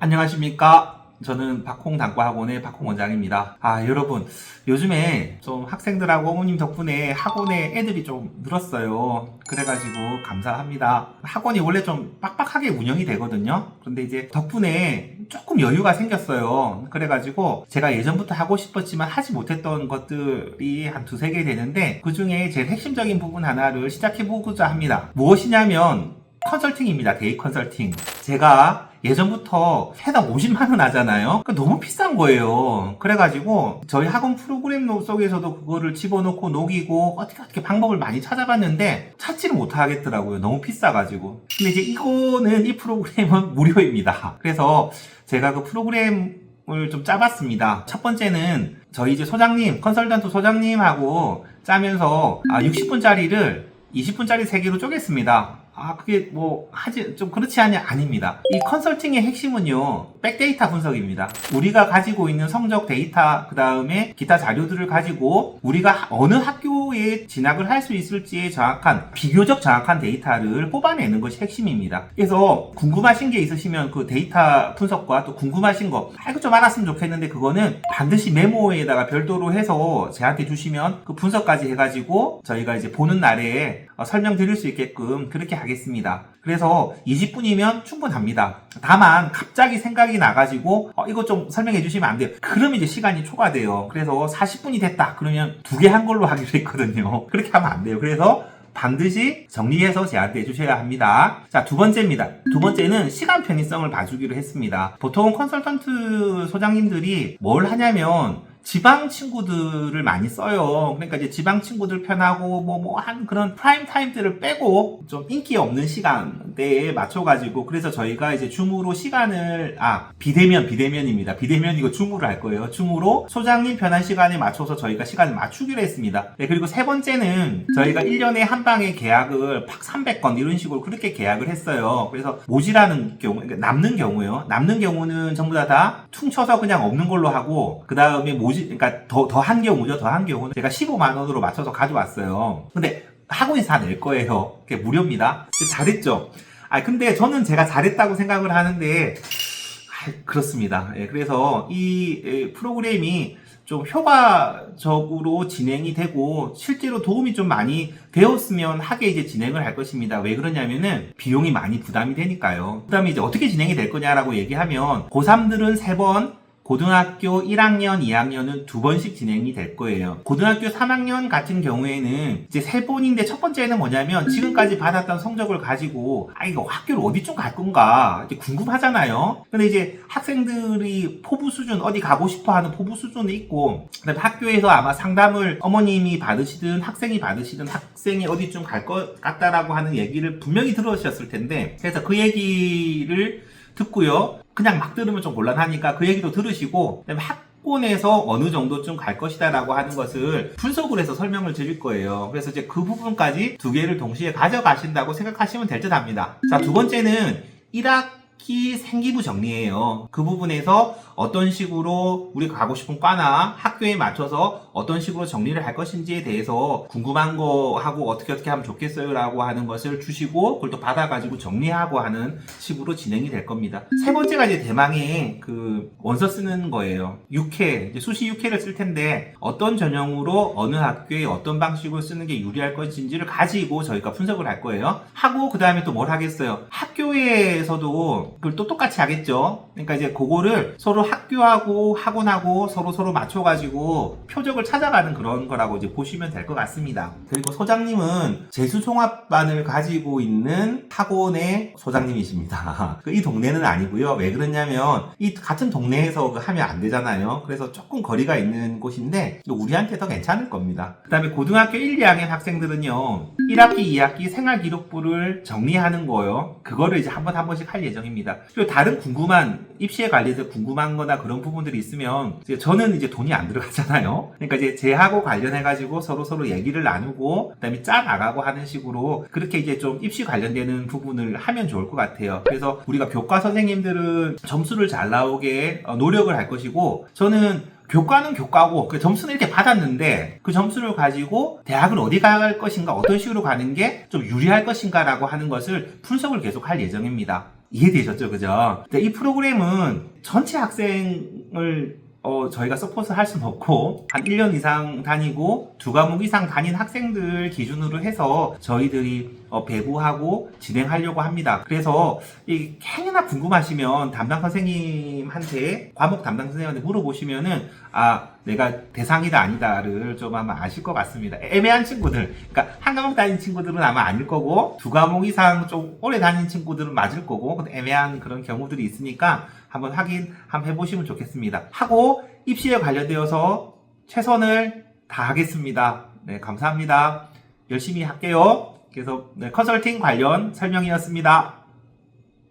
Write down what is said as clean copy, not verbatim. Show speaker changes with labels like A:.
A: 안녕하십니까. 저는 박홍단과학원의 박홍원장입니다. 여러분, 요즘에 좀 학생들하고 어머님 덕분에 학원에 애들이 좀 늘었어요. 그래가지고 감사합니다. 학원이 원래 좀 빡빡하게 운영이 되거든요. 그런데 이제 덕분에 조금 여유가 생겼어요. 그래가지고 제가 예전부터 하고 싶었지만 하지 못했던 것들이 한 두세 개 되는데, 그 중에 제일 핵심적인 부분 하나를 시작해보고자 합니다. 무엇이냐면 컨설팅입니다. 데이 컨설팅. 제가 예전부터 해당 50만원 하잖아요. 그러니까 너무 비싼 거예요. 그래가지고 저희 학원 프로그램 속에서도 그거를 집어넣고 녹이고 어떻게 방법을 많이 찾아봤는데 찾지를 못하겠더라고요. 너무 비싸가지고. 근데 이제 이 프로그램은 무료입니다. 그래서 제가 그 프로그램을 좀 짜봤습니다. 첫 번째는 저희 이제 소장님, 컨설턴트 소장님하고 짜면서 60분짜리를 20분짜리 3개로 쪼갰습니다. 그게 좀 그렇지 아닙니다. 이 컨설팅의 핵심은요, 백데이터 분석입니다. 우리가 가지고 있는 성적 데이터, 그 다음에 기타 자료들을 가지고 우리가 어느 학교에 진학을 할 수 있을지에 비교적 정확한 데이터를 뽑아내는 것이 핵심입니다. 그래서 궁금하신 게 있으시면 그 데이터 분석과 또 궁금하신 거, 이거 좀 알았으면 좋겠는데 그거는 반드시 메모에다가 별도로 해서 저한테 주시면 그 분석까지 해가지고 저희가 이제 보는 날에 설명드릴 수 있게끔 그렇게 하겠습니다. 그래서 20분이면 충분합니다. 다만 갑자기 생각이 나가지고 이거 좀 설명해 주시면 안 돼요. 그러면 이제 시간이 초과돼요. 그래서 40분이 됐다 그러면 2개 한 걸로 하기로 했거든요. 그렇게 하면 안 돼요. 그래서 반드시 정리해서 제한테 해주셔야 합니다. 자, 두 번째입니다. 두 번째는 시간 편의성을 봐주기로 했습니다. 보통 컨설턴트 소장님들이 뭘 하냐면 지방 친구들을 많이 써요. 그러니까 이제 지방 친구들 편하고 한 그런 프라임 타임들을 빼고 좀 인기 없는 시간대에 맞춰가지고, 그래서 저희가 이제 줌으로 시간을 비대면입니다. 비대면이고 줌으로 할 거예요. 줌으로 소장님 편한 시간에 맞춰서 저희가 시간을 맞추기로 했습니다. 네, 그리고 세 번째는 저희가 1년에 한 방에 계약을 팍 300건 이런 식으로 그렇게 계약을 했어요. 그래서 모자라는 경우, 그러니까 남는 경우요. 남는 경우는 전부 다 퉁쳐서 그냥 없는 걸로 하고, 그 다음에 그러니까 더한 경우죠. 더한 경우는 제가 15만 원으로 맞춰서 가져왔어요. 근데 학원에서 다 낼 거예요. 그게 무료입니다. 잘했죠? 근데 저는 제가 잘했다고 생각을 하는데, 그렇습니다. 그래서 이 프로그램이 좀 효과적으로 진행이 되고 실제로 도움이 좀 많이 되었으면 하게 이제 진행을 할 것입니다. 왜 그러냐면은 비용이 많이 부담이 되니까요. 그 다음에 이제 어떻게 진행이 될 거냐라고 얘기하면 고3들은 3번, 고등학교 1학년, 2학년은 2번씩 진행이 될 거예요. 고등학교 3학년 같은 경우에는 이제 3번인데 첫 번째는 뭐냐면 지금까지 받았던 성적을 가지고 이거 학교를 어디 좀 갈 건가 이제 궁금하잖아요. 근데 이제 학생들이 포부 수준, 어디 가고 싶어 하는 포부 수준이 있고, 그다음에 학교에서 아마 상담을 어머님이 받으시든 학생이 받으시든 학생이 어디 좀 갈 것 같다라고 하는 얘기를 분명히 들으셨을 텐데, 그래서 그 얘기를 듣고요. 그냥 막 들으면 좀 곤란하니까 그 얘기도 들으시고, 그다음에 학원에서 어느 정도쯤 갈 것이다 라고 하는 것을 분석을 해서 설명을 드릴 거예요. 그래서 이제 그 부분까지 2개를 동시에 가져가신다고 생각하시면 될 듯 합니다. 자, 두 번째는 1학기 생기부 정리예요. 그 부분에서 어떤 식으로 우리가 가고 싶은 과나 학교에 맞춰서 어떤 식으로 정리를 할 것인지에 대해서 궁금한 거 하고 어떻게 하면 좋겠어요 라고 하는 것을 주시고, 그걸 또 받아가지고 정리하고 하는 식으로 진행이 될 겁니다. 세 번째가 이제 대망의 그 원서 쓰는 거예요. 6회, 이제 수시 6회를 쓸 텐데 어떤 전형으로 어느 학교에 어떤 방식으로 쓰는 게 유리할 것인지를 가지고 저희가 분석을 할 거예요. 하고 그 다음에 또 뭘 하겠어요? 학교에서도 그걸 또 똑같이 하겠죠. 그러니까 이제 그거를 서로 학교하고 학원하고 서로 맞춰가지고 표적을 찾아가는 그런 거라고 이제 보시면 될 것 같습니다. 그리고 소장님은 재수종합반을 가지고 있는 학원의 소장님이십니다. 이 동네는 아니고요. 왜 그러냐면 이 같은 동네에서 하면 안 되잖아요. 그래서 조금 거리가 있는 곳인데 우리한테 더 괜찮을 겁니다. 그 다음에 고등학교 1, 2학년 학생들은요, 1학기, 2학기 생활기록부를 정리하는 거요. 그거를 이제 한 번씩 할 예정입니다. 그리고 다른 입시에 관련해서 궁금한 거나 그런 부분들이 있으면 저는 이제 돈이 안 들어가잖아요. 그러니까 이제 제하고 관련해가지고 서로 얘기를 나누고 그다음에 짜 나가고 하는 식으로 그렇게 이제 좀 입시 관련되는 부분을 하면 좋을 것 같아요. 그래서 우리가 교과 선생님들은 점수를 잘 나오게 노력을 할 것이고, 저는 교과는 교과고 그 점수는 이렇게 받았는데 그 점수를 가지고 대학을 어디 갈 것인가, 어떤 식으로 가는 게 좀 유리할 것인가 라고 하는 것을 분석을 계속 할 예정입니다. 이해되셨죠? 그죠? 근데 이 프로그램은 전체 학생을 저희가 서포트 할 수는 없고, 한 1년 이상 다니고, 2과목 이상 다닌 학생들 기준으로 해서 저희들이 배부하고 진행하려고 합니다. 그래서, 이 행여나 궁금하시면 담당 선생님한테, 과목 담당 선생님한테 물어보시면은, 아, 내가 대상이다 아니다를 좀 아마 아실 것 같습니다. 애매한 친구들, 그러니까 한 과목 다닌 친구들은 아마 아닐 거고, 2과목 이상 좀 오래 다닌 친구들은 맞을 거고, 근데 애매한 그런 경우들이 있으니까, 한번 확인 한번 해보시면 좋겠습니다. 하고 입시에 관련되어서 최선을 다하겠습니다. 네, 감사합니다. 열심히 할게요. 그래서 네, 컨설팅 관련 설명이었습니다.